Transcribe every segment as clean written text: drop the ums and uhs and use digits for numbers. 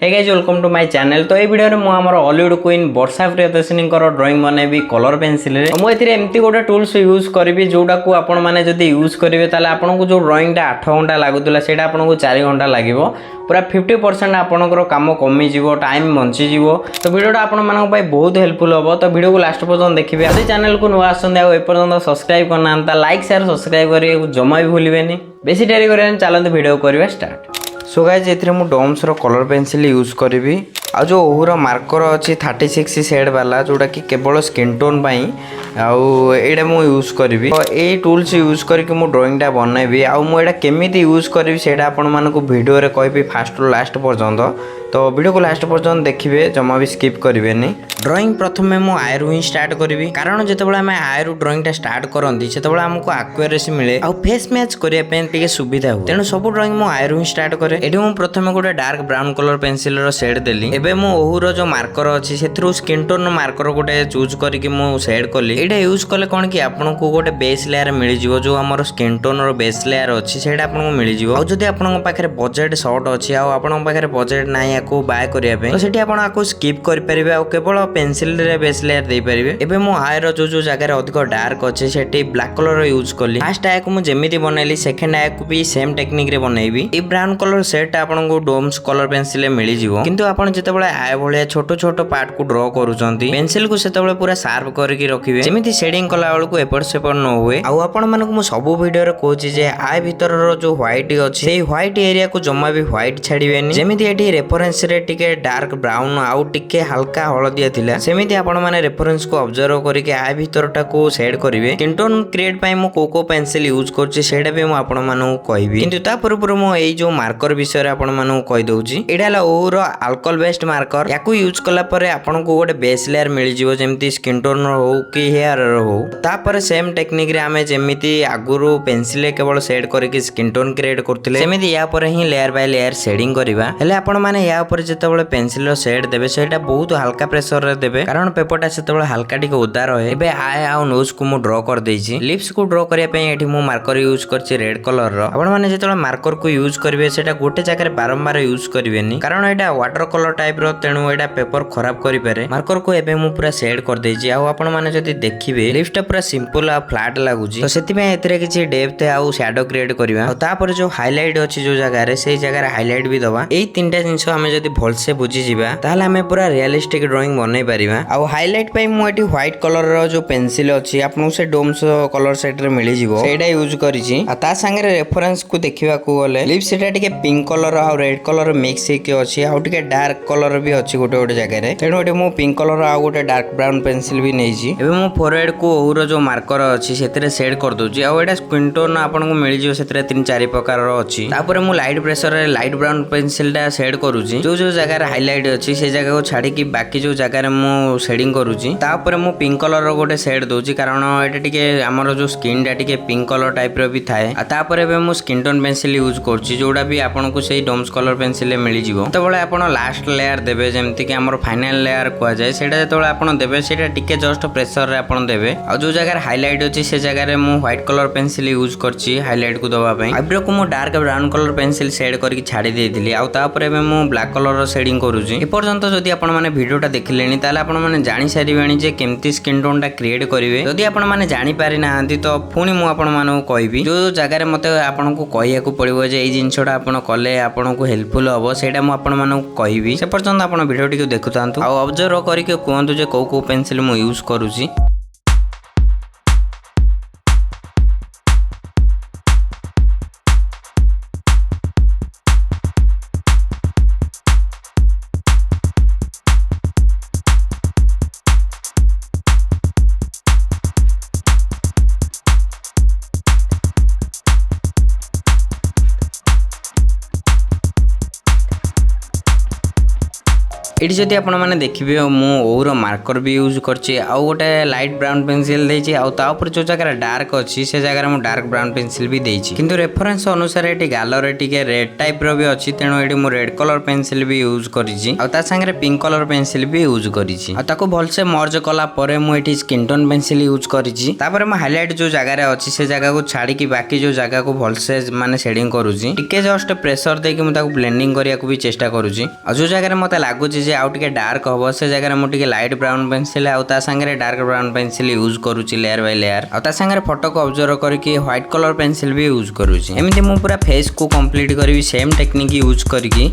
Hey guys welcome to my channel. तो ये video में मु हमर Hollywood queen Varsha Priyadarshini drawing बनेबी कलर पेंसिल रे। मु एथिरे एम्ति गोटे टूल्स यूज करबी जोटा को आपण माने जदी यूज करिवे ताले आपन को जो ड्राइंग टा 8 घंटा लागुतला सेटा आपन को 4 घंटा लागिवो। पूरा 50% आपनकर काम कमी जीवो, टाइम बंची जीवो। तो वीडियोटा आपण मानक पई बहुत हेल्पफुल होबो। तो वीडियो को लास्ट पर्यंत देखिबे। यदि चैनल को नुवा आसंदे आ ए पर्यंत सब्सक्राइब करना अंता लाइक शेयर सब्सक्राइब करिए जमा भी भूलिबेनी। बेसी डेरी करन चलंत वीडियो करबा स्टार्ट। सो गाइस एथिरे मु डोम्स रो कलर पेंसिल यूज करिवि। आ जो ओहुर मार्कर अच्छी 36 शेड वाला जोटा कि केवल स्किन टोन पाई आउ एटा मु यूज करिवि। तो ए टूल्स यूज करके मु ड्राइंग टा बनैबी। आउ मु एटा केमिति यूज करिवि सेटा आपण मानकु वीडियो रे कहबी फास्ट टू लास्ट पर्यंत। तो वीडियो को लास्ट पर्यंत देखिए जमा भी स्किप करेंगे। ड्राइंग प्रथम मु आयरु ही स्टार्ट करी कारण जितेबाला आम आयरु ड्राइंग टा स्टार्ट करती से आमको आक्यूरेसी मिले आ फेस मैच करने सुविधा हो। तेणु सब ड्राइंग मु आयरु ही स्टार्ट करे। एठी मु प्रथम गोटे डार्क ब्राउन कलर पेंसिल रो शेड देली। एबे मु ओहुर जो मार्कर अछि सेथरु स्किन टोन मार्कर गोटे चूज करके मु शेड कली। एटा यूज कले कोन कि आपन को गोटे बेस लेयर मिल जिवो जो हमर स्किन टोन रो बेस लेयर अछि सेटा आपन को मिल जिवो। आ जदी आपन पाखरे बजेट शॉर्ट अछि आ आपन पाखरे बजेट नाही को बाय करिया पे तो सेठी आपण आको स्किप करि परिबे आ केवल पेंसिल रे बेस लेयर दे परिबे। एबे मु आयर जो जगह रे अधिक डार्क अछि सेठी ब्लैक कलर यूज करली। फर्स्ट आय को मु जेमिति बनैली सेकंड आय को भी सेम टेक्निक रे बनैबी। ए ब्राउन कलर सेट आपण को डोम्स कलर पेंसिल मिली जिवो। किंतु आपण जेतेबेले आय भलिया छोटो छोटो पार्ट को ड्रॉ करूचंती पेंसिल को सेतेबेले पूरा शार्प करके रखिबे जेमिति शेडिंग कला बेल को एपट सेपट न होए। आ आपण मानको मु सब वीडियो रे कहूची जे आय भीतर रो जो व्हाइट अछि सेही व्हाइट एरिया को जम्मा भी व्हाइट छाड़ीबेनी। जेमिति एठी रेफरेंस रे टिके डार्क ब्राउन आउ टिके हल्का हलदिया थिला सेमिति आपण माने रेफरेंस को ऑब्जर्व करके आय भीतरटा को शेड करिवे। स्किन टोन क्रिएट पई मु कोको पेंसिल यूज करछि सेडा भी मु आपण मानु कहबी। किंतु ता पूर्व मु एई जो मार्कर विषय रे आपण मानु कहि दउछि। एडा ला ओर अल्कोहल बेस्ड मार्कर। याकू यूज कला परे आपण को गोटे बेस लेयर मिल जिवो जेमिति स्किन टोन हो कि हेयर रो हो। ता परे सेम टेक्निक रे आमे जेमिति आगुरु पेंसिल केवल शेड करके स्किन टोन क्रिएट करथिले सेमिति या परे ही लेयर बाय लेयर शेडिंग करबा। हेले आपण माने या ऊपर जेतेबेले पेंसिल रो शेड देबे सेटा बहुत हल्का प्रेशर रे देबे कारण पेपरटा सेतेबेले हल्का टिके उदा रहे। एबे आय आ नोज को मु ड्रॉ कर देछि। लिप्स को ड्रॉ करिया पई एठी मु मार्कर यूज करछि रेड कलर रो। आपण माने जेतेबेले मार्कर को यूज करबे सेटा गोटे जगह रे बारंबार यूज करबेनी कारण एटा वाटर कलर टाइप रो तेणु एटा पेपर खराब करि पारे। मार्कर को एबे मु पूरा शेड कर देछि। आ आपण माने जदी देखिबे लिप्सटा पूरा सिंपल आ फ्लैट लागुछि। तो सेति में एतरे किछि डेप्थ आ शैडो क्रिएट करबा। आ तापर जो हाइलाइट अछि जो जगह रे सेही जगह रे हाइलाइट भी दबा। एई तीनटा जिंस हमें जदी भल से बुझी जिबा ताले हमें पूरा रियलिस्टिक ड्राइंग बनै परिबा। आ हाइलाइट पई मु एठी व्हाइट कलर रो जो पेंसिल अछि आपन से डोम्स कलर सेट रे मिली जिवो सेटा यूज करिछि। आ ता संगे रेफरेंस को देखिबा को गले लिप्स सेटा टिके पिंक कलर आ रेड कलर मिक्स हेके अछि आ टिके डार्क कलर भी अछि गोटे गोटे जगह रे। तेणु एठी मु पिंक कलर आ गोटे डार्क ब्राउन पेंसिल भी नै छि। एबे मु फोरहेड को ओहुर जो मार्कर अछि सेतरे शेड कर दोछि। आ एटा स्किन टोन आपन को मिली जिवो सेतरे 3-4 प्रकार रो अछि। तापर मु लाइट प्रेशर रे लाइट ब्राउन पेंसिल टा शेड करूछि। जो जो जगह रे हाइलाइट अछि से जगह को छाडी कि बाकी जो जगह रे मु शेडिंग करूछि। तापर मु पिंक कलर रो गोटे शेड दोछि कारण एटा टिके हमर जो स्किन टा टिके पिंक कलर टाइप रो भी थाए। आ तापर एबे मु स्किन टोन पेंसिल यूज करछि जोडा भी आपन को सेही डोम्स कलर पेंसिल मिली जिवो। तबले आपन लास्ट लेयर देबे जेमति कि हमर फाइनल लेयर को जाय सेटा जेतबे आपन देबे सेटा टिके जस्ट प्रेशर रे आपन देबे। आ जो जगह रे हाइलाइट अछि से जगह रे मु व्हाइट कलर पेंसिल यूज करछि हाइलाइट को दबा पई। आइब्रो को मु dark brown colour pencil shade करके छाडी देथिली। आ तापर एबे मु ब्लैक कलर रो शेडिंग करूछि। ए पर्यंत जदी आपन माने वीडियोटा देखिलेनी ताले आपन माने जानि सारिबेनी जे केमती स्किन टोन टा क्रिएट करिवे। जदी आपन माने जानि पारि नाहंती तो पुनी मु आपन माने कहबी जो जगह रे मते आपन को कहिया को पड़िबो जे एई जिंसटा आपन कले आपन को हेल्पफुल हबो सेटा मु आपन माने कहबी। से पर्यंत आपन वीडियो टिके देखुतांतु आ ऑब्जर्व करके कहंतु जे को पेंसिल मु यूज करूछि। एटी जदि आपण मैंने देखिए मु ओर मार्कर भी यूज करछि आउ गोटे लाइट ब्राउन पेंसिल देछि आउ ता ऊपर जो जगह डार्क अछि से जगह मु डार्क ब्राउन पेंसिल भी देछि किंतु रेफरेंस अनुसार एटी गालर टिके रेड टाइप रो भी अछि तेनो एटी मु रेड कलर पेंसिल भी यूज करिछि आउ ता संगे पिंक कलर पेंसिल भी यूज करिछि आ ताको भलसे मर्ज कला परे मु एटी स्किन टोन पेंसिल यूज करिछि तापर मु हाइलाइट जो जगह रे अछि से जगह को छाड़ी की बाकी जो जगह को भलसे माने शेडिंग करूछि टिके जस्ट प्रेशर दे कि मु ताको ब्लेंडिंग करिया को भी चेष्टा करूछि आ जो जगह रे मते लागुछि जे आउ टिके डार्क हबो से जगह मु टिके लाइट ब्राउन पेंसिल आउ ता संगे डार्क ब्राउन पेंसिल यूज करूछि लेयर बाय लेयर आ ता संगे फोटो को ऑब्जर्व करके व्हाइट कलर पेंसिल भी यूज करूछि एमिति मु पूरा फेस को कंप्लीट करबी सेम टेक्निक यूज करके।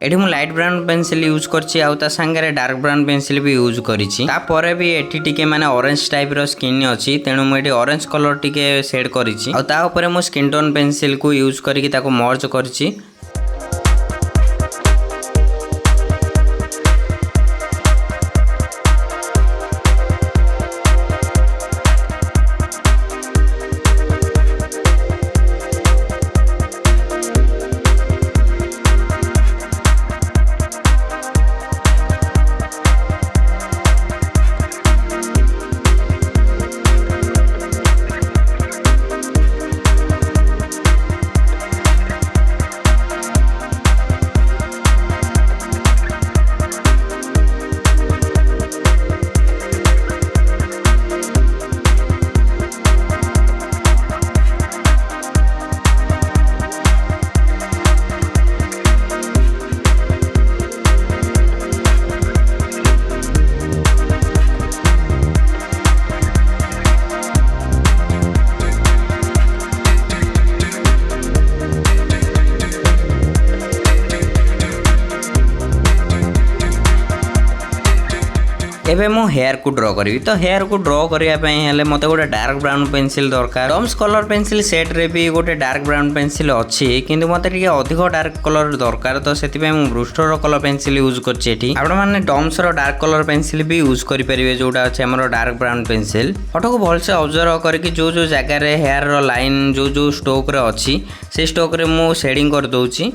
एठी मु लाइट ब्राउन पेंसिल यूज करछि आउ ता संगे डार्क ब्राउन पेंसिल भी यूज करिछि ता परे भी एठी टिके माने ऑरेंज टाइप रो स्किन अछि तेनु मु एठी ऑरेंज कलर टिके शेड करिछि आउ ता ऊपर मु स्किन टोन पेंसिल को यूज करके ताको मर्ज करछि। एबे मो हेयर को ड्रॉ करी तो हेयर को ड्रॉ करिया पई हेले मते गोटे डार्क ब्राउन पेंसिल दरकार डम्स कलर पेंसिल सेट रे भी गोटे डार्क ब्राउन पेंसिल अछि किंतु मते टिके अधिक डार्क कलर दरकार तो सेति पई मु ब्रूस्टर कलर पेंसिल यूज करछि एठी आपण माने डम्स रो डार्क कलर पेंसिल भी यूज करि परिबे जोटा अछि हमरो डार्क ब्राउन पेंसिल फोटो को भल से ऑब्जर्व करके जो जो जगह रे हेयर रो लाइन जो जो स्ट्रोक रे अछि से स्ट्रोक रे मु शेडिंग कर दोछि।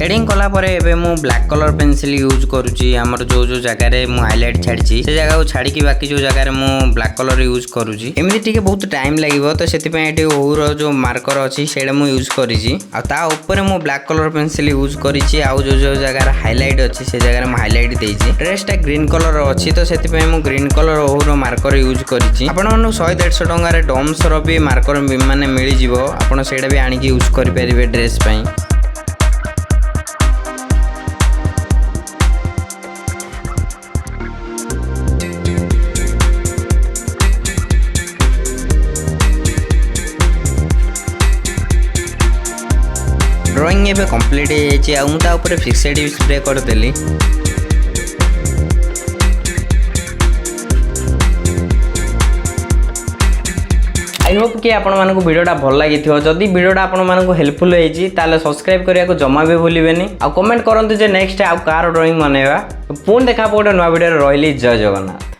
शेडिंग कला परे एबे मु ब्लैक कलर पेंसिल यूज करूची हमर जो जो जगह रे मु हाइलाइट छाडची से जगह को छाडी की बाकी जो जगह रे मु ब्लैक कलर यूज करूची एमि टिके बहुत टाइम लागिवो तो सेति पे एटी ओर जो मार्कर अछि सेडा मु यूज करिची आ ता ऊपर मु ब्लैक कलर पेंसिल यूज करिची आ जो जो जगह रे हाइलाइट अछि से जगह रे मु हाइलाइट देइची ड्रेस टा ग्रीन कलर अछि तो सेति पे मु ग्रीन कलर ओर मार्कर यूज करिची आपण मानु 100-150 टंगा रे डम्स रो भी मार्कर माने मिली जिवो आपण सेडा भी आनी की यूज करि परिबे ड्रेस पई ड्राइंग एबे कंप्लीट हे आ मुता ऊपर फिक्सेड स्प्रे कर देली आई होप कि आपण मानकु वीडियोटा भल लागि थियो जदी वीडियोटा आपण मानकु हेल्पफुल हेजी ताले सब्सक्राइब करिया को जमा भी भूलिबेनी आ कमेंट करंतु जे नेक्स्ट आ कार ड्राइंग बनेबा पुन देखा पड़े नवा वीडियो रहिली जय जगन्नाथ।